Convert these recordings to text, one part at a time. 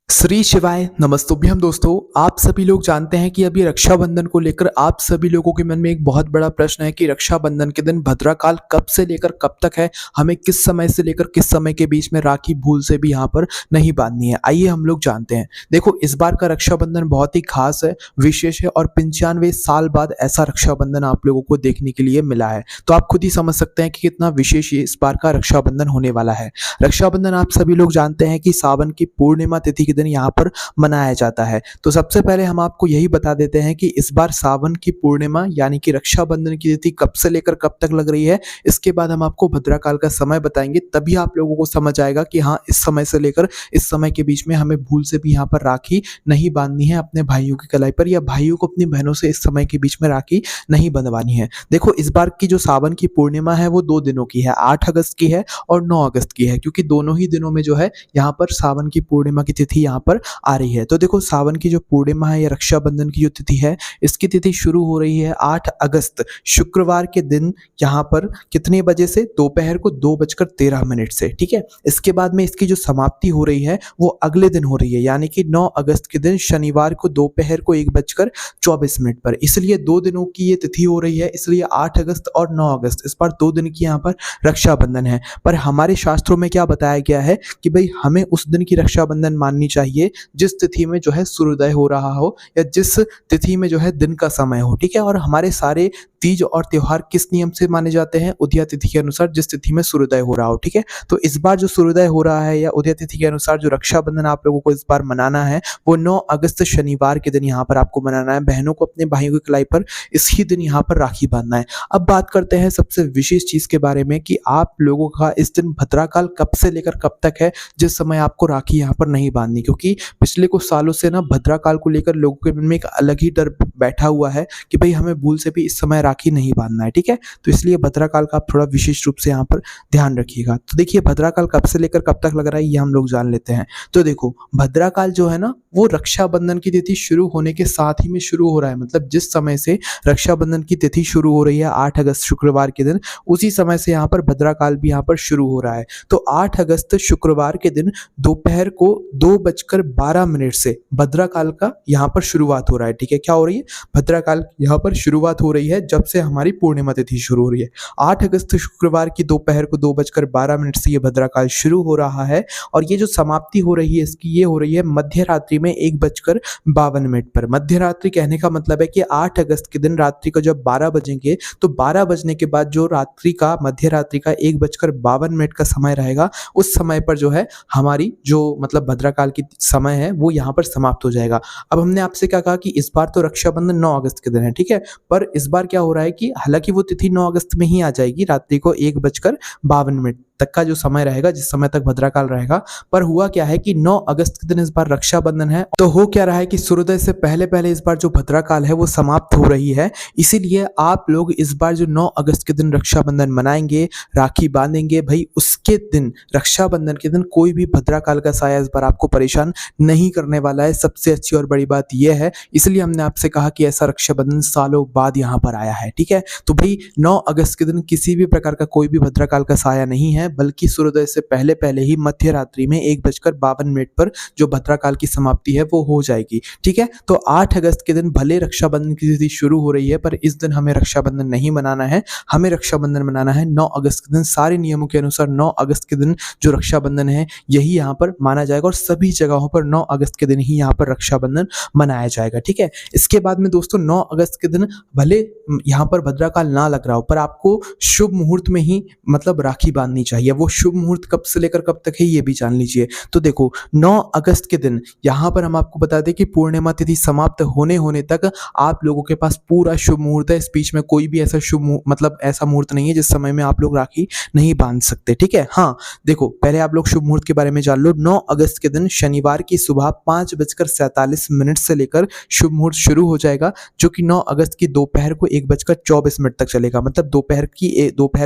श्री शिवाय नमस्तुभ्यम दोस्तों। आप सभी लोग जानते हैं कि अभी रक्षाबंधन को लेकर आप सभी लोगों के मन में एक बहुत बड़ा प्रश्न है कि रक्षाबंधन के दिन भद्राकाल कब से लेकर कब तक है, हमें किस समय से लेकर किस समय के बीच में राखी भूल से भी यहाँ पर नहीं बांधनी है। आइए हम लोग जानते हैं। देखो, इस बार का रक्षाबंधन बहुत ही खास है, विशेष है और 95 साल बाद ऐसा रक्षाबंधन आप लोगों को देखने के लिए मिला है। तो आप खुद ही समझ सकते हैं कि कितना विशेष ये इस बार का रक्षाबंधन होने वाला है। रक्षाबंधन आप सभी लोग जानते हैं कि सावन की पूर्णिमा तिथि के दिन यहाँ पर मनाया जाता है। तो सबसे पहले हम आपको यही बता देते हैं कि इस बार सावन की पूर्णिमा यानी कि रक्षाबंधन की तिथि कब से लेकर कब तक लग रही है। इसके बाद हम आपको भद्राकाल का समय बताएंगे, तभी आप लोगों को समझ आएगा कि हाँ, इस समय से लेकर इस समय के बीच में हमें भूल से भी यहाँ पर राखी नहीं बांधनी है अपने भाइयों की कलाई पर, या भाइयों को अपनी बहनों से इस समय के बीच में राखी नहीं बंधवानी है। देखो, इस बार की जो सावन की पूर्णिमा है वो 2 दिनों की है, 8 अगस्त की है और 9 अगस्त की है, क्योंकि दोनों ही दिनों में जो है यहाँ पर सावन की पूर्णिमा की तिथि यहाँ पर आ रही है। तो देखो, सावन की जो पूर्णिमा है या रक्षाबंधन की जो तिथि है, इसकी तिथि शुरू हो रही है 8 अगस्त शुक्रवार के दिन यहाँ पर कितने बजे से? दोपहर को 2:13 से। ठीक है। इसके बाद में इसकी जो समाप्ति हो रही है वो अगले दिन हो रही है, यानी कि 9 अगस्त के दिन शनिवार को दोपहर को 1:24 पर। इसलिए 2 दिनों की ये तिथि हो रही है, इसलिए 8 अगस्त और 9 अगस्त इस बार 2 दिन की यहाँ पर रक्षाबंधन है। पर हमारे शास्त्रों में क्या बताया गया है कि भाई हमें उस दिन की रक्षाबंधन माननी चाहिए जिस तिथि में जो है सूर्योदय हो रहा हो, या जिस तिथि में जो है दिन का समय हो। ठीक है। और हमारे सारे तीज और त्योहार किस नियम से माने जाते हैं? उदया तिथि के अनुसार, जिस तिथि में सूर्योदय हो रहा हो। ठीक है। तो इस बार जो सूर्योदय हो रहा है या उदया तिथि के अनुसार जो रक्षाबंधन आप लोगों को इस बार मनाना है वो 9 अगस्त शनिवार के दिन यहाँ पर आपको मनाना है। बहनों को अपने भाइयों की कलाई पर इसी दिन यहाँ पर राखी बांधना है। अब बात करते हैं सबसे विशेष चीज के बारे में कि आप लोगों का इस दिन भद्राकाल कब से लेकर कब तक है जिस समय आपको राखी यहाँ पर नहीं बांधनी, क्योंकि पिछले कुछ सालों से ना भद्राकाल को लेकर लोगों के मन में एक अलग ही डर बैठा हुआ है कि भाई हमें भूल से भी इस समय राखी नहीं बांधना है। ठीक है। तो इसलिए भद्राकाल का आप थोड़ा विशेष रूप से यहाँ पर ध्यान रखिएगा। तो देखिए, भद्राकाल कब से लेकर कब तक लग रहा है ये हम लोग जान लेते हैं। तो देखो, भद्राकाल जो है ना वो रक्षाबंधन की तिथि शुरू होने के साथ ही में शुरू हो रहा है। मतलब जिस समय से रक्षाबंधन की तिथि शुरू हो रही है 8 अगस्त शुक्रवार के दिन, उसी समय से यहाँ पर भद्राकाल भी यहाँ पर शुरू हो रहा है। तो 8 अगस्त शुक्रवार के दिन दोपहर को 2:12 से भद्राकाल का यहाँ पर शुरुआत हो रहा है। ठीक है। क्या हो रही है? भद्राकाल यहाँ पर शुरुआत हो रही है जब से हमारी पूर्णिमा तिथि शुरू हो रही है। 8 अगस्त शुक्रवार की दोपहर को 2:12 से ये भद्राकाल शुरू हो रहा है, और ये जो समाप्ति हो रही है इसकी ये हो रही है मध्य रात्रि में 1:52 पर। मध्य रात्रि कहने का मतलब है कि 8 अगस्त के दिन रात्रि को जब 12 बजेंगे तो 12 बजने के बाद जो रात्रि का मध्य रात्रि का 1:52 का समय रहेगा, उस समय पर जो है हमारी जो मतलब भद्राकाल की समय है वो यहाँ पर समाप्त हो जाएगा। अब हमने आपसे क्या कहा कि इस बार तो रक्षाबंधन 9 अगस्त के दिन है। ठीक है। पर इस बार क्या हो रहा है कि हालांकि वो तिथि 9 अगस्त में ही आ जाएगी, रात्रि को 1:52 तक का जो समय रहेगा, जिस समय तक भद्राकाल रहेगा। पर हुआ क्या है कि 9 अगस्त के दिन इस बार रक्षाबंधन है, तो हो क्या रहा है कि सूर्योदय से पहले पहले इस बार जो भद्राकाल है वो समाप्त हो रही है। इसीलिए आप लोग इस बार जो 9 अगस्त के दिन रक्षाबंधन मनाएंगे, राखी बांधेंगे, भाई उसके दिन रक्षाबंधन के दिन कोई भी भद्राकाल का साया इस बार आपको परेशान नहीं करने वाला है। सबसे अच्छी और बड़ी बात यह है, इसलिए हमने आपसे कहा कि ऐसा रक्षाबंधन सालों बाद यहाँ पर आया है। ठीक है। तो भाई 9 अगस्त के दिन किसी भी प्रकार का कोई भी भद्राकाल का साया नहीं है, बल्कि सूर्योदय से पहले पहले ही मध्य रात्रि में 1:52 पर जो भद्राकाल की समाप्ति है वो हो जाएगी। ठीक है। तो 8 अगस्त के दिन भले रक्षाबंधन की तिथि शुरू हो रही है, पर इस दिन हमें रक्षाबंधन नहीं मनाना है। हमें रक्षाबंधन मनाना है 9 अगस्त के दिन। सारे नियमों के अनुसार 9 अगस्त के दिन जो रक्षाबंधन है यही यहाँ पर माना जाएगा, और सभी जगहों पर 9 अगस्त के दिन ही यहाँ पर रक्षाबंधन मनाया जाएगा। ठीक है। इसके बाद में दोस्तों 9 अगस्त के दिन भले यहाँ पर भद्राकाल ना लग रहा हो, पर आपको शुभ मुहूर्त में ही मतलब राखी बांधनी चाहिए। वो शुभ मुहूर्त कब से लेकर कब तक है ये भी जान लीजिए। तो देखो, 9 अगस्त के दिन यहाँ पर हम आपको बता दें कि पूर्णिमा तिथि समाप्त होने तक आप लोगों के पास पूरा शुभ मुहूर्त है। इस बीच में कोई भी ऐसा मतलब ऐसा मुहूर्त नहीं है जिस समय में आप लोग राखी नहीं बांध सकते। ठीक है। हाँ, देखो, पहले आप लोग शुभ मुहूर्त के बारे में जान लो। 9 अगस्त के दिन शनिवार की सुबह 5:47 से लेकर शुभ मुहूर्त शुरू हो जाएगा, जो कि 9 अगस्त की दोपहर को 1:24 तक चलेगा। मतलब दोपहर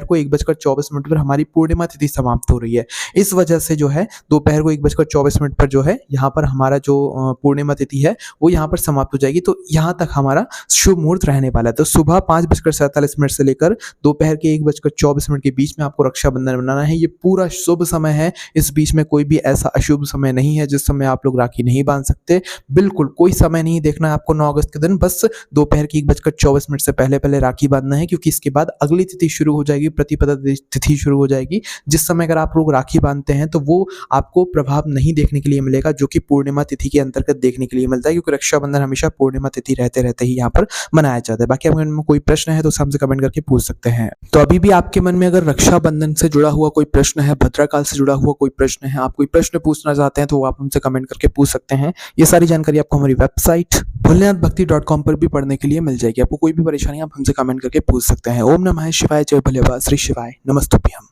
को 1:24 पर हमारी पूर्णिमा पूर्णिमा तिथि समाप्त हो रही है। इस वजह से जो है दोपहर को 1:24 पर जो है यहाँ पर हमारा जो पूर्णिमा तिथि है वो यहाँ पर समाप्त हो जाएगी। तो यहाँ तक हमारा शुभ मुहूर्त रहने वाला है। तो सुबह 5:47 से लेकर दोपहर के 1:24 के बीच में आपको रक्षाबंधन मनाना है। ये पूरा शुभ समय है। इस बीच में कोई भी ऐसा अशुभ समय नहीं है जिस समय आप लोग राखी नहीं बांध सकते। बिल्कुल कोई समय नहीं देखना है आपको 9 अगस्त के दिन, बस दोपहर की 1:24 से पहले राखी बांधना है, क्योंकि इसके बाद अगली तिथि शुरू हो जाएगी, प्रतिपदा तिथि शुरू हो जाएगी। जिस समय अगर आप लोग राखी बांधते हैं तो वो आपको प्रभाव नहीं देखने के लिए मिलेगा, जो कि पूर्णिमा तिथि के अंतर्गत देखने के लिए मिलता है, क्योंकि रक्षाबंधन हमेशा पूर्णिमा तिथि रहते रहते ही यहाँ पर मनाया जाता है। बाकी आपके मन में कोई प्रश्न है तो उसे हमसे कमेंट करके पूछ सकते हैं। तो अभी भी आपके मन में अगर रक्षाबंधन से जुड़ा हुआ कोई प्रश्न है, भद्रकाल से जुड़ा हुआ कोई प्रश्न है, आप कोई प्रश्न पूछना चाहते हैं तो आप हमसे कमेंट करके पूछ सकते हैं। ये सारी जानकारी आपको हमारी वेबसाइट भोलेनाथभक्ति.com पर भी पढ़ने के लिए मिल जाएगी। आपको कोई भी परेशानी आप हमसे कमेंट करके पूछ सकते हैं। ओम नमः शिवाय, जय भोले बाबा, श्री शिवाय, नमस्तुभ्यम।